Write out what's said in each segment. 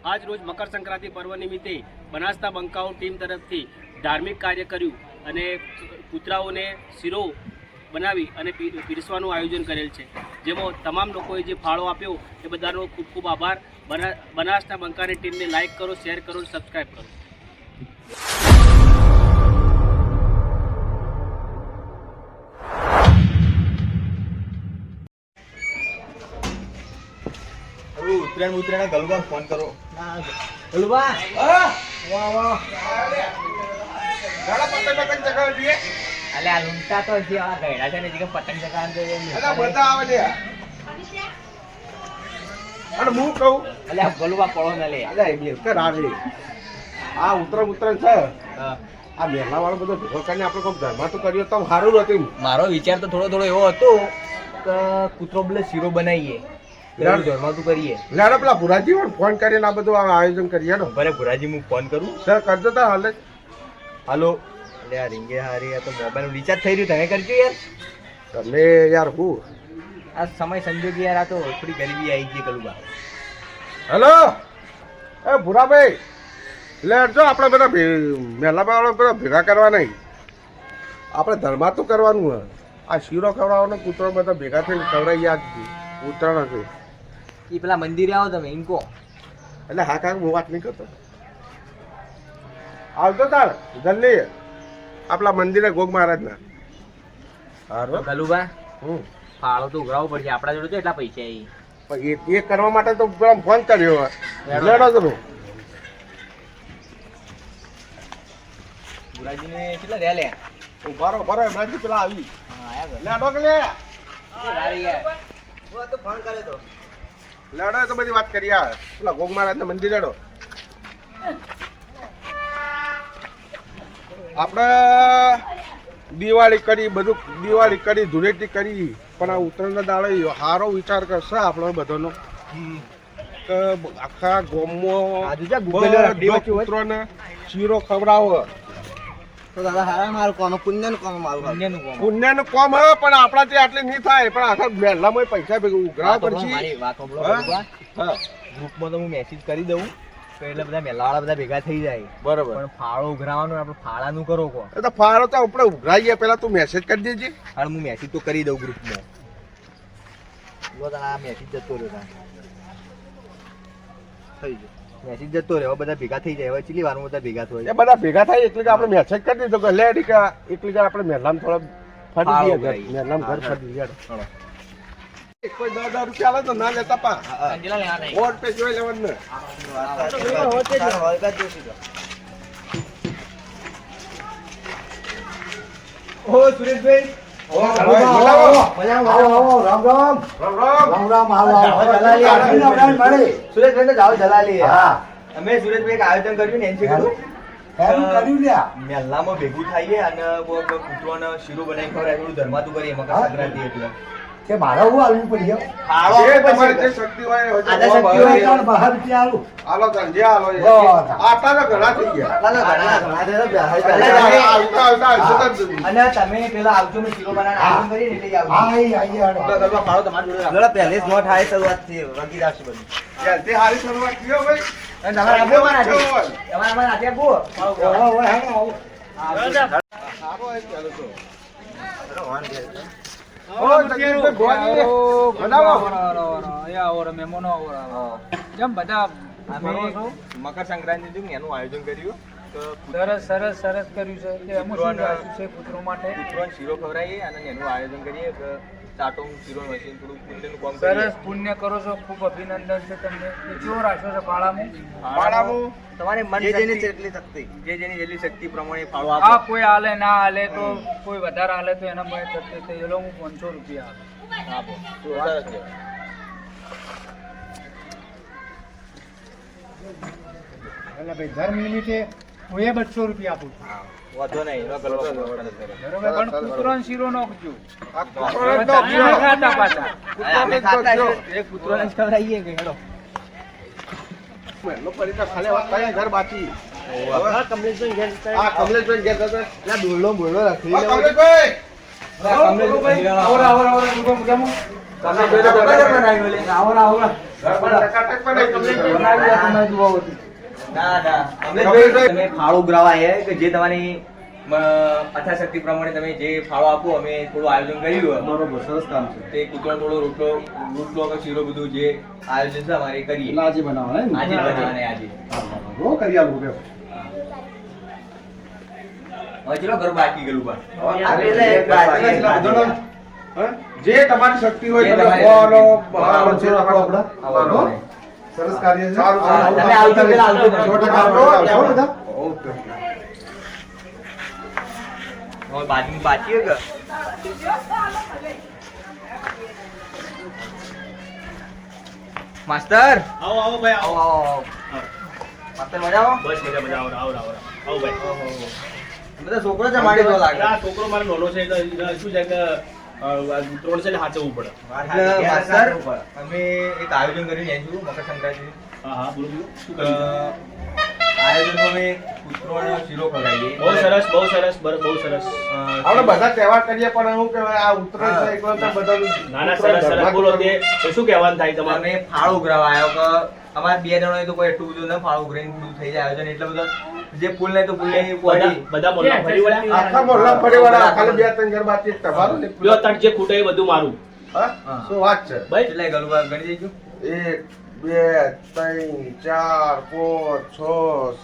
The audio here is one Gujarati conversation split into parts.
આજ રોજ મકર સંક્રાંતિ પર્વ નિમિત્તે બનાસના બંકાઓ ટીમ તરફથી ધાર્મિક કાર્ય કર્યું અને કૂતરાઓને શીરો બનાવી અને પીરસવાનું આયોજન કરેલ છે, જેમાં તમામ લોકોએ જે ફાળો આપ્યો એ બધાનો ખૂબ ખૂબ આભાર. બનાસના બંકાની ટીમને લાઇક કરો, શેર કરો, સબસ્ક્રાઈબ કરો. ઉતરેણ ગલુબા ફોન કરો. ગલુબા વાહ વાહ ગાડા પતંગ ચગાવ જોઈએ. અલે આ લૂંટા તો જે આ ગયડા છે ને જે પતંગ ચગાવન તો અલા બધા આવે લે. અને હું કહું અલે આ ગલુબા પડો ન લે. અલા એ બે કર આવે આ ઉતરણ છે. હા આ મેલા વાળો બધો ભેગો કરીને આપણે કોમ ધર્મા તો કર્યો તો સારું હતું. મારો વિચાર તો થોડો એવો હતો કે કૂતરો બોલે શીરો બનાવીએ, ધર્મા તો કરીએ. લેડો પેલા ભુરાજી પણ ફોન કરીને આ બધું આયોજન કરીએ. ભલે ભુરાજી હું ફોન કરું. સર કરજો તો હાલ જ. હાલો. અલે આ રીંગે હારી આ તો મોબાઈલ રિચાર્જ થઈ રહ્યું, તમે કરજો યાર. તમે યાર હું આ સમય સંજોગી યાર, આ તો થોડી ગરીબી આવી ગઈ ગલુબા. હેલો એ ભુરાભાઈ, લેડજો આપણે બધા મેલા વાળો બધા ભેગા કરવા નહીં, આપણે ધર્મા તો કરવાનું હોય. આ શીરો ખવડાવવાનો કૂતરો બધા ભેગા થઈને ખવડાવી યાદ ઉતરણ હશે. એ પેલા મંદિરે આવો તમે એમ કહો. એટલે હા કાંઈ હું વાત નહીં કરતો. આવતો તાર જલ્દી આપણા મંદિરે ગોગ મહારાજના. હારો ગલુબા ફાળો તો ઉઘરાવવો પડશે, આપણા જોડે તો એટલા પૈસા એ કરવા માટે તો ફોન કર્યો. લેડો તમે ભુરાજીને કેટલા રહ્યા લે? ઉભારો ઉભારો એમનાથી પેલા આવી. હા લેડો કે લે તો ફોન કરે તો લેડો તો બધી વાત કરી. આ પેલા ગોગ મહારાજના મંદિર લેડો. આપણે દિવાળી કરી, બધું દિવાળી કરી, ધૂળેટી કરી, પણ આ ઉત્તરાયણના દાડે સારો વિચાર કરશે આપણો બધાનો કે આખા ગામમાં કૂતરોને શીરો ખવડાવો તો દાદા હારા મારું કોનો પુણ્યનું કોમ મારું પુણ્યનું કોમ હવે પણ આપણાથી આટલી નહીં થાય, પણ આખા મહેલામાં પૈસા ભેગું ઉઘરાવ પડશે. મારી વાત સાંભળો. ગ્રુપમાં તો હું મેસેજ કરી દઉં તો એટલે બધા મેલાવાળા બધા ભેગા થઈ જાય. બરોબર. પણ ફાળો ઉઘરાવાનું આપણે ફાળાનું કરો કો. એ તો ફાળો તો આપણે ઉઘરાઈએ, પેલા તું મેસેજ કરી દેજે. હાલ હું મેસેજ તો કરી દઉં ગ્રુપમાં. જો તને આ મેસેજ જતો રહ્યો થઈ ગયો. મેસેજ જતો રહ્યો, બધા ભેગા થઈ જાય. હવે ચીલી વારમાં બધા ભેગા થાય. એ બધા ભેગા થાય એટલે કે આપણે મેસેજ કરી દીધો કે લે ડીકા એટલે કે આપણે મહેલામાં થોડા ફરી દઈએ, મહેલામાં ઘર ફરી દઈએ. કોઈ 10,000 રૂપિયા આલે તો ના લેતા પા. વોટ પે જોઈ લેવાનું ને. ઓ સુરેશભાઈ, સુરેશભાઈ જાઓ દલાલી. અમે સુરેશભાઈ એક આયોજન કર્યું ને એનસી કર્યું મેલ્લામાં ભેગું થઈએ અને કૂતરોને શીરો બનાવી ખવડાય, થોડું ધર્માતું કરીએ મકર સંક્રાંતિ એટલે. કે મારે હું આલવું પડી જે તમારી જે શક્તિ હોય હાલો તન જે હાલો આટલા તો ઘણા થઈ ગયા. અને તમે પેલા આવજો, મેં શીરો બનાવીને આયોજન કરીને એટલે આવજો. ફાળો તમારી જોડે પહેલે જ નો થાય શરૂઆત થી વગી રાખશે બધું. ત્યારથી હારી શરૂઆત થયો ભાઈ. અને તમારે આપો મારા તમારે આપે આપો. સારો એક ચાલુ તો મકર સંક્રાંતિ એનું આયોજન કર્યું. સરસ કર્યું છે. કૂતરો માટે કૂતરોને શીરો ખવડાવીએ અને એનું આયોજન કરીએ કે ચાટો શીરો મશીન થોડું પુણ્યનું કામ સરસ પુણ્ય કરો છો. ખૂબ અભિનંદન છે તમને. કેવો રાખ્યો છે ફાળામાં? તમારે મન જેની જેટલી શક્તિ, જેની જેટલી શક્તિ પ્રમાણે ફાળો આ આપો. કોઈ હાલે ના હાલે તો કોઈ વધારે હાલે તો એના મને થતી થઈ એલો હું 500 રૂપિયા આપો. સરસ છે. એટલે ભાઈ ધર્મ નિમિત્તે હું 200 રૂપિયા આપું છું. વધો નહીં. બરોબર, પણ કૂતરોનો શીરો નાખજો. કૂતરોને જ ખવડાવીએ કે હેડો. ઘર બાકી કમલેશભાઈ ઘેર હતા. દોરડો બોરડો રાખી કમલેશભાઈ આવો ટકાટક પણ નહીં. ના ના અમે જોયું તો તમે ફાળો ઉઘરાવા આવ્યા કે જે તમારી યથાશક્તિ પ્રમાણે તમે જે ફાળો આપો અમે થોડું આયોજન કર્યું બરોબર, સરસ કામ છે. તે કૂતરો થોડો રોટલો કે શીરો બધું જે આયોજન છે અમારે કરીએ લાજી બનાવવાના એમ? આજે બનાવવાના આજે હો, કરી આલું બેવ. હવે ચલો ઘર બાકી ગયેલું બા હે? જે તમારી શક્તિ હોય જે તમે તમારી બોલો, શક્તિ. બહાર છે આપણો. આવો. સરસ કાર્ય છે. સારું, સારું. તમે આવજો, પેલા આવજો. 100% આવજો બધા. ઓકે. હવે બાકી હોય કે માસ્તર આવો આવો ભાઈ આવો આવો આવો માસ્તર મજામાં બસ મજા મજા આવો આવો આવો આવો ભાઈ બધા છોકરો છે મારી તો લાગે આ છોકરો મારો નાનો છે એટલે શું છે કે ત્રણ છે ને સાચવવું પડે એટલે માસ્તર અમે એક આયોજન કરીને આવ્યા છું મકર સંક્રાંતિ હા હા બોલો બોલો શું કર્યું આયોજનમાં અમે કૂતરોનો શીરો ખવડાવીએ બહુ સરસ બહુ સરસ બહુ સરસ આપણે બધા તહેવાર કરીએ પણ શું કહેવાય, આ ઉત્તરાયણ છે એકલો તો બધાનું ના ના સરસ સરસ બોલો તે શું કહેવાનું થાય તમારે અમે ફાળો ઉઘરાવા આવ્યો કે અમારે બે જણોએ તો કોઈ એટલું બધું ન ફાળો ઉઘરાઈને બધું થઈ જાય આયોજન એટલે બધું જે ફૂલ નહીં તો ફૂલ નહીં બધા બધા મોહલ્લા ફરી વળ્યા આખા મોહલ્લા ફરી વળ્યા. ખાલી 2-3 ઘર બાકી જ તમારું ને. લ્યો તટ જે ખૂટે એ બધું મારું હા? શું વાત છે? ભાઈ એટલે ગલુબા ગણી દેજો 1, 2, 3, 4, 5, 6,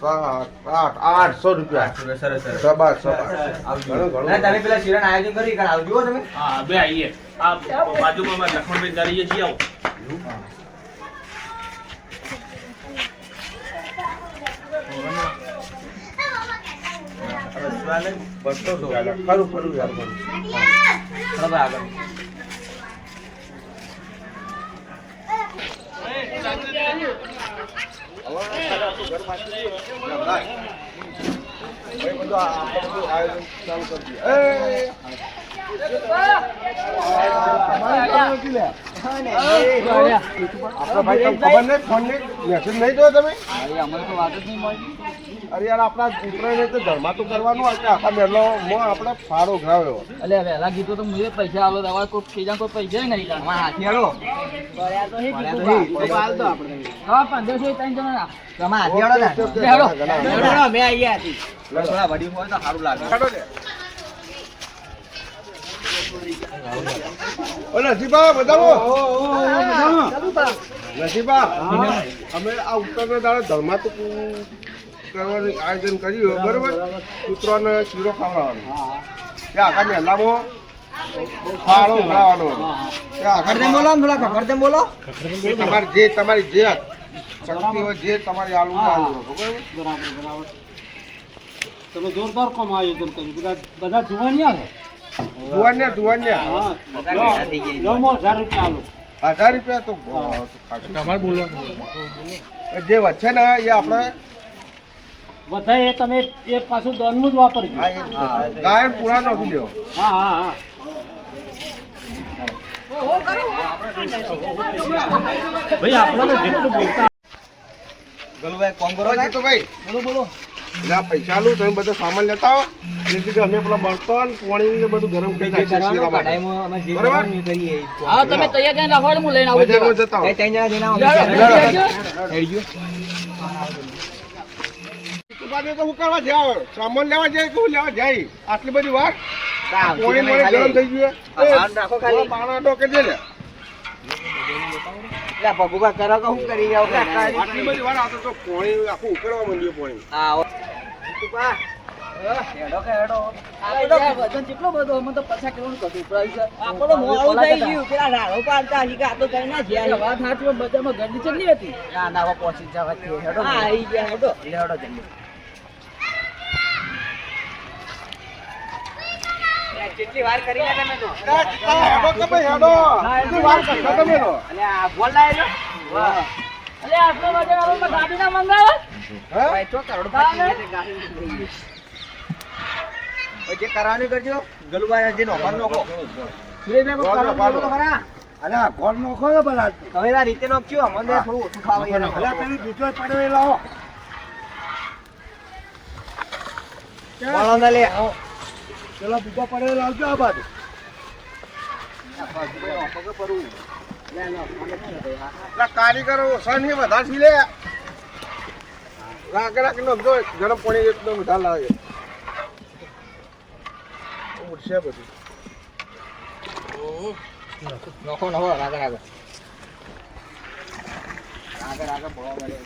7, 8, 800 રૂપિયા. સરસ સરસ સરસ શાબાશ, શાબાશ. આવજો ઘણું, ઘણું. ના, તમે પેલા શીરાનું આયોજન કરી કારણ આવજો હો તમે હા બે આવીએ આ બાજુમાં મારા લક્ષ્મણભાઈ દારીએ છીએ આવો બસો ખરું, ખરું યાર, ખરું. આગળ એ બધું આપણે બધું આયોજન ચાલુ કરી દઈએ. એ! આપણા ભાઈ તમને ખબર નહીં, ફોન નહીં, મેસેજ નહીં જોયો તમે? અરે યાર, આપણા ઉત્તરાયણ તો ધર્માતું કરવાનું હોય કે આખા મહેલોમાં આપણે ફાળો ઉઘરાવ્યો. અલે વહેલા કીધું તો મુજે પૈસા આલો દવા કોઈ ખીજા કોઈ પૈસા નહીં અમારા હાથી હાલો હા 1500 ત્રણ જણા તમારા હાથી હાલો ને મેં આયા હતી થોડા વડી હોય તો સારું લાગે કાઢો ને. ઓ નસીબા, બધામાં? નસીબા, અમે આ ઉત્તરના દાડે ધર્માતું કરવાનું આયોજન કર્યું બરોબર. કૂતરાને શીરો ખવડાવવાનો ત્યાં આખા મહેલામાં ફાળો ઉઘરાવવાનો ત્યાં આખા બોલો તમારી જે શક્તિ હોય જે તમારી આલુ બરોબર. તમે જોરદાર કામ આયોજન કર્યું બધા જોવાની આવે જુવાનિયા જમો 1000 રૂપિયા આલો 1000 રૂપિયા તો તમારે બોલવાનું જે વચ્ચે ને એ આપણે બધા એ તમે એક પાછું દરનું જ વાપરજો ગાયન પૂરા નથી દેવો. હા હા હા ભાઈ આપણે જેટલું બોલતા ગલુભાઈ કોમ કરો ને તો ભાઈ બોલો એટલે આ પૈસા આલું તમે બધો સામાન લેતા આવો જેથી કે અમે પેલા બળતણ પાણી ને બધું ગરમ કરી નાખીએ શીરા માટે. બરાબર? હા તમે તૈયાર કરીને રાખો હું લઈને આવું બજારમાં જતા હો. બાજુ તો હું કરવા જાવ સામાન લેવા જાય કે હું લેવા જાય આટલી બધી વાર પાણી મોણી ગરમ થઈ ગયું પાણા ડોકે દે ને આટલી બધી વાર આ તો પાણી આખું ઉકળવા માંડ્યું પાણી જેટલો બધો અમે તો 50 કિલોનું કશું પ્રાઇસ છે આપણો મોળું થઈ ગયું પેલા રાડો પાડતા હજી આ તો કઈ ના જ્યાં વાત હાચું બજારમાં ગરદી ચડલી હતી ના ના પહોંચી જવા હેડો હા આવી ગયા હેડો હેડો જલ્દી કેટલી વાર કરી લે તમે તો હેડો કે ભાઈ હેડો કેટલી વાર કરતા તમે તો અલે આ બોલ લાય વાહ અલે આટલો વાગે વાળો ગાડી ના મંગાવે હે તો કરોડ ગાડી જે કરવાની કરજો ગલુભાઈ જે નોકર નોખો અરે ગોળ નો ખોયો બલા તમે આ રીતે નોખજો અમને થોડું ઓછું ખાવા અલા પેલી બીજો પડ્યો લાવો બોલો ને લે પેલો બીજો પડ્યો લાવજો આ બાજુ એટલે કારીગરો ઓછા નહીં વધારે છે લે રાખ નો જો ગરમ પાણી એકદમ વધારે લાગે ઉડશે બધું નખો નખો આગળ આગળ આગળ આગળ બોવા મળે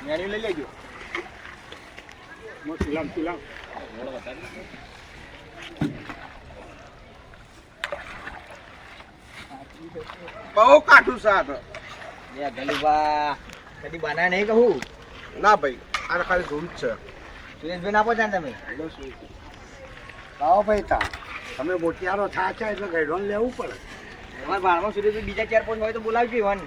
મેણી લઈ લેજો બહુ કાઠું સાથ ગલુબા કદી બનાય નહીં કહું ના ભાઈ આ ખાલી ધૂમ જ છે સુરેશભાઈ ના પહોંચ્યા તમે લાવો ભાઈ તા તમે મોટિયારો થાચા એટલે ગઈડોન લેવું પડે અમારા બાળમાં સુરેશભાઈ બીજા 4-5 હોય તો બોલાવજો ઈવન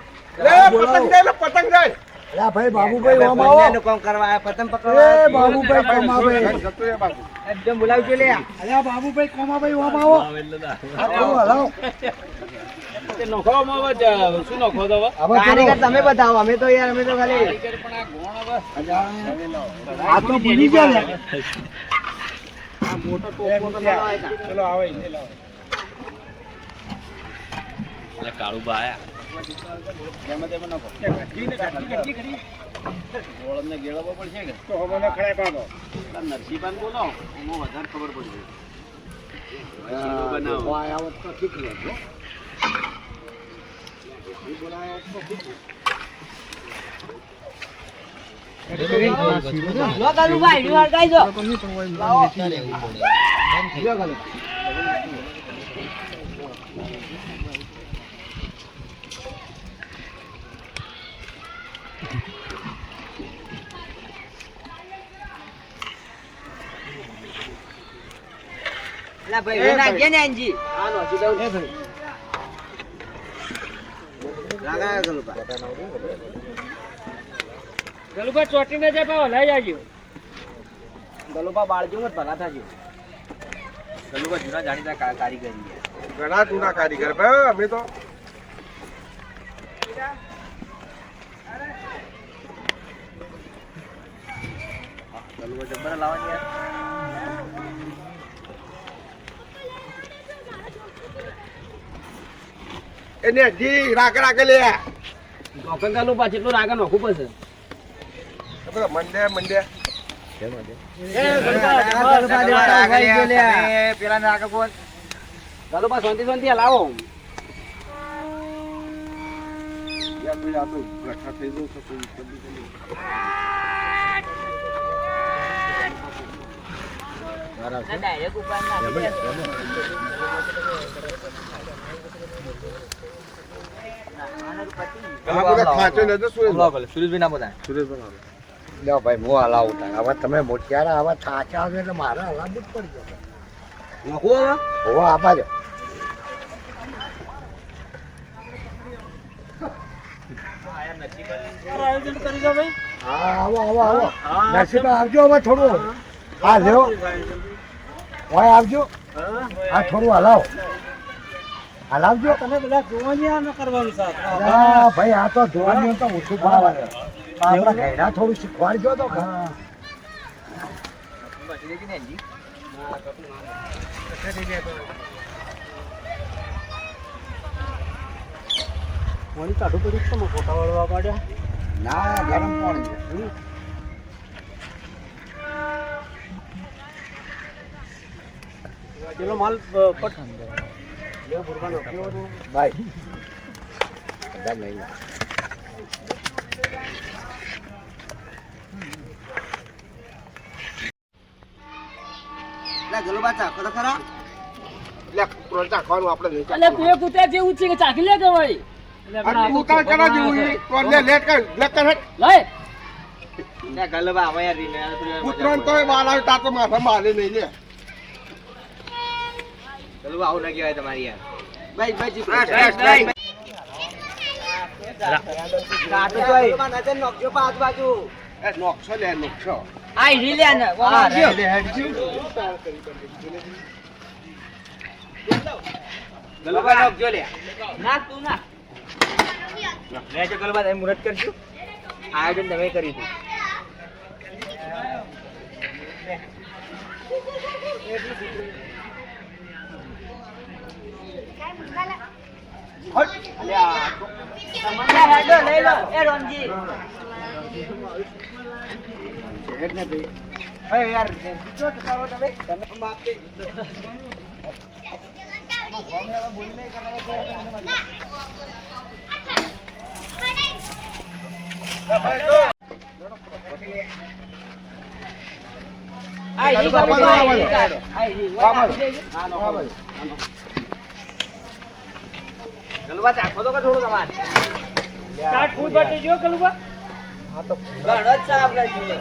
પતંગ જાય લે પતંગ જાય અલા ભાઈ બાબુભાઈ ઓમ આવો બંનેનું કામ કરવા આયા, પતંગ પકડવા એ બાબુભાઈ કોમાભાઈ જતું રે બાજુ એકદમ બોલાવજો લે અલ્યા બાબુભાઈ કોમાભાઈ ઓમ આવો આ થોડું હલાવો શું નખો તો કારીગર તમે બતાવો અમે તો યાર અમે તો ખાલી આ તો ભૂલી ગયા લે ચલો આવે કાળુબા આયા તો મને ખડાય પાડો નરસિંહભાઈ બોલો એમાં વધારે ખબર પડશે આવત તો ઠીક લે લો ગલુભાઈ લ્યો હળગાઈ દો લા ભાઈ વેના કે ને અંજી આ નો સીધા એ ભાઈ લાગા ગલુબા ચોટીને જાય પાવ લઈ જાજો ગલુબા બાળજો મત ભલા થાજો ગલુબા જૂના જાણીતા કારીગરી છે ઘણા જૂના કારીગર ભાઈ અમે તો ગલુબા જબ્બર લાવવાની યાર એને હજી રાગ લે ગલુબા જેટલું રાગા નોખું પડશે મંડે પેલા ને આગળ બોલ ગલુબા શાંતિ શાંતિ લાવો યાર ભાઈ આ તો ગઠ્ઠા થઈ ગયો તો ડાયરેક્ટ ઉપર નાખી દે આ બધા ખાંચો લેજો સુરેશભાઈ ના બધા લ્યો ભાઈ હું હલાવું તાર હવે તમે મોટિયારા હવે થાચા આવે એટલે મારે હલાવવું જ પડશે નખો હવે હોવા આપા જો હા આવો આવો આવો નરસિંહ આવજો હવે થોડું હા લ્યો ઓય આવજો હા થોડું હલાવો હલાવજો તમે બધા જોવાની કરવાનું હા ભાઈ આ તો જોવાની તો ઓછું ભાવે આપણા ઘેડા થોડું શીખવાડજો તો પાણી કાઢું પડ્યું છે ફોટા વાળવા પાડ્યા ના ગરમ પાણી પેલો માલ ભાઈ બધા લઈ લો ગલુબા ચાખો તો ખરા લે પ્રોલ ચાખવાનું આપણે નહીં અલે તે કૂતરા જેવું છે કે ચાખી લે કે ભાઈ ચાખવાનું. ઉતાર કરા જેવું ઈ. તો લે લેટ કર હેટ લઈ ગલુબા આવે યાર રીને ઉતરાણ તોય બાલ આવે તા તો માથા માલે નહીં લે ગલુબા આવું ના કહેવાય તમારી યાર ભાઈ ભાઈ કાટો જોઈ નજર નોકજો પાછ બાજુ એ નોક્ષો લે નોક્ષો આઈ રી લે ને હા વાળજો રે હેડજો ગલુબા નોકજો લે ના તું ના લેજો ગલુબા તમે મુરત કરજો આયોજન તમે કરી દીધું હેડો લઈ લો એ રોનજી યાર જો તારો તમે માપ દે આઈ ગલવા ચાખો તો કે થોડું તમારે ચાટ ફૂટ બાટી જો કલુબા ઘણો જ સાફ લાગ્યો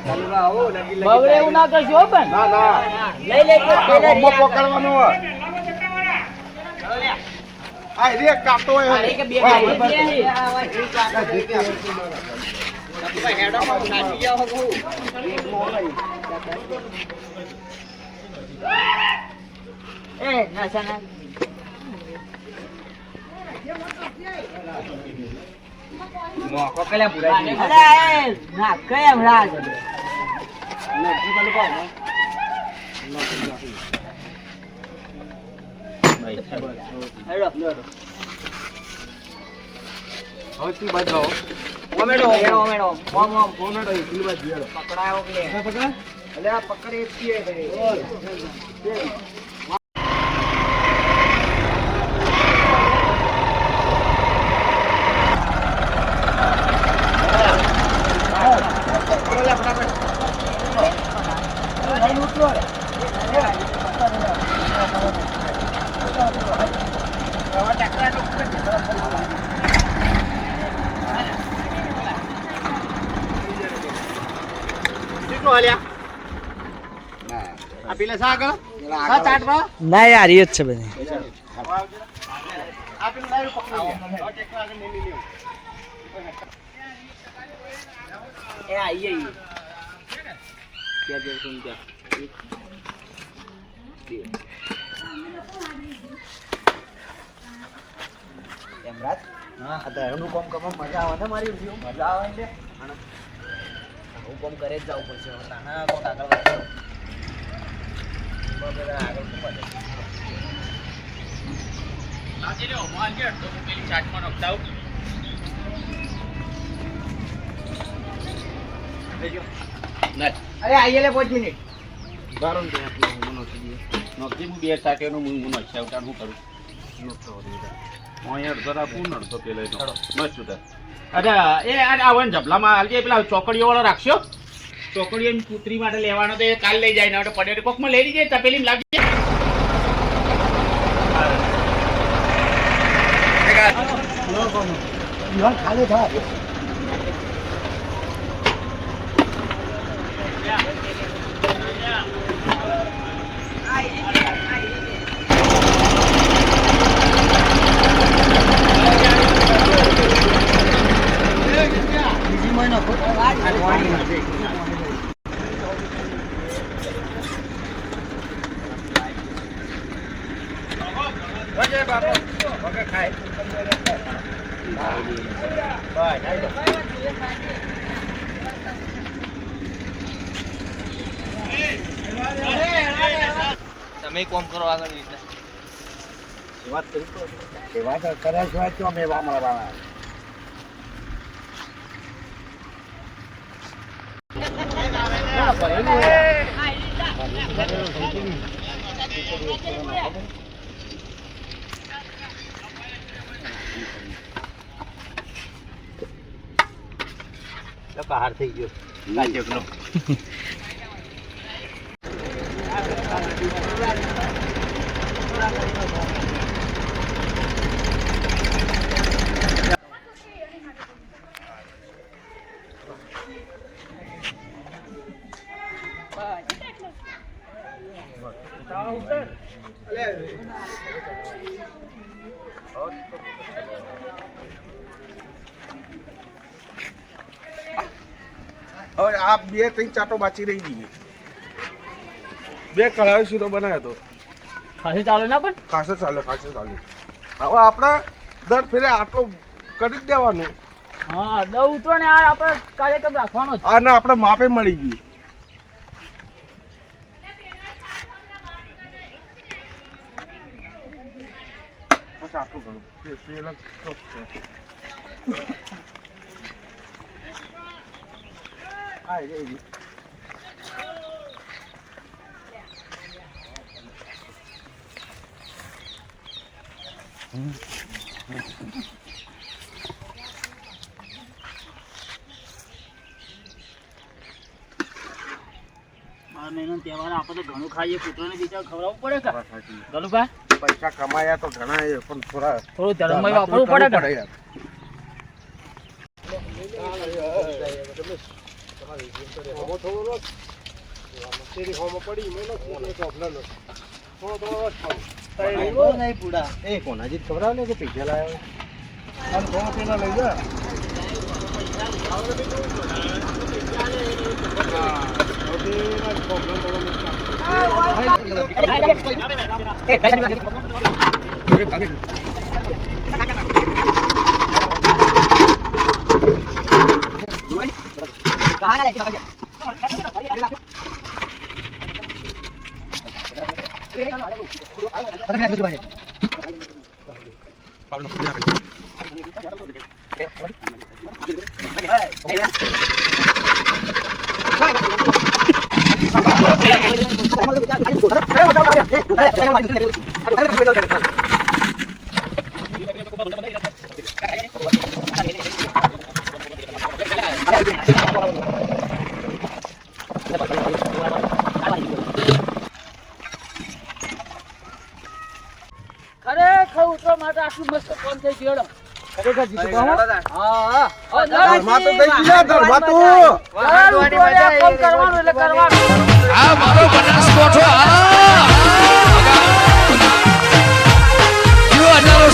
ગલવા આવો લગી બવડે એવું ના કરશો હો પણ ના ના લઈ લે કે પેલા મમ્મા પકડવાનો હોય આ રે કાટો હોય અરે કે બે ભાઈ હેડો માં નાખી જાવ હો એ ના સના મોકો પેલા ભૂરા અરે ના કેમ રાજ હેડો હવે તું બજાવો ઓમેડો ઓમેડો ઓમ ઓમ કોમેડો ઈ બાજુ હેડો પકડાયો કે અલે આ પકડે છીએ આ પેલા સા આગળ સા ચાટવા ના યાર એ જ છે બધી આ પેલા લાઈવ પકડી ટેકરા આગળ નહીં લેવું એ આઈએ क्या जो सुन क्या એમરાજ હા તો એનું કામ કરવામાં મજા આવે ને મારી વ્યૂ મજા આવે ને હું કોમ કરે જ જવું પડશે તાના કોક આગળ વધો બરાબર આગળ પડે આજે લ્યો મોહન કે તો હું પેલી ચાટમાં નોખતા અરે આઈએ લે 5 મિનિટ બારોન દે હું નોખી હું બે ચાટેનો હું નોખ્યા ઉતાર હું કરું નોખતો મોય જરા પૂર્ણ તો પેલે મસ્ત ઉતાર અચ્છા એ આ વન જબલામાં આલજે પેલા ચોકડીઓ વાળો રાખશો ચોકડીઓ પુત્રી માટે લેવાનો તો એ કાલ લઈ જાય ને એટલે પડે કોકમાં લઈ જઈએ તપેલીમાં લાગી ખાલી થાય તમે કોમ કરો આગળ રીતે વાત કરી તો એ વાત કરે છે તો અમે વામળવા હાર થઈ ગયો કાચકનો હવે આ બે ત્રણ ચાટો બાચી રહી ગઈ બે કળાવી શીરો બનાવ્યો હતો ખાસી ચાલે ના પણ ખાસો ચાલે હવે આપણે દર ફેરે આટલો કરી જ દેવાનું હા દઉં તો ને યાર આપણે કાર્યક્રમ રાખવાનો છે આને આપણે માપે મળી ગઈ આટલું ઘણું તહેવાર આપણે તો ઘણું ખાઈએ કૂતરાને બીજા ખવડાવવું પડે કે ગલુભા પૈસા કમાયા તો ઘણા એ પણ થોડા થોડું ધર્મમાં વાપરવું પડે કે યાર. એ કોનાજી ખબર ને કે પૈસા લાવ્યો ખરેખર ઉતરવા માટે આટલું મસ્ત કોણ થઈ ગયો ખરેખર જીતું હા ધર્મા તો થઈ ગયા, ધર્મા તો. કરવાનું એટલે કરવાનું આ મારો બનાસકોઠો આ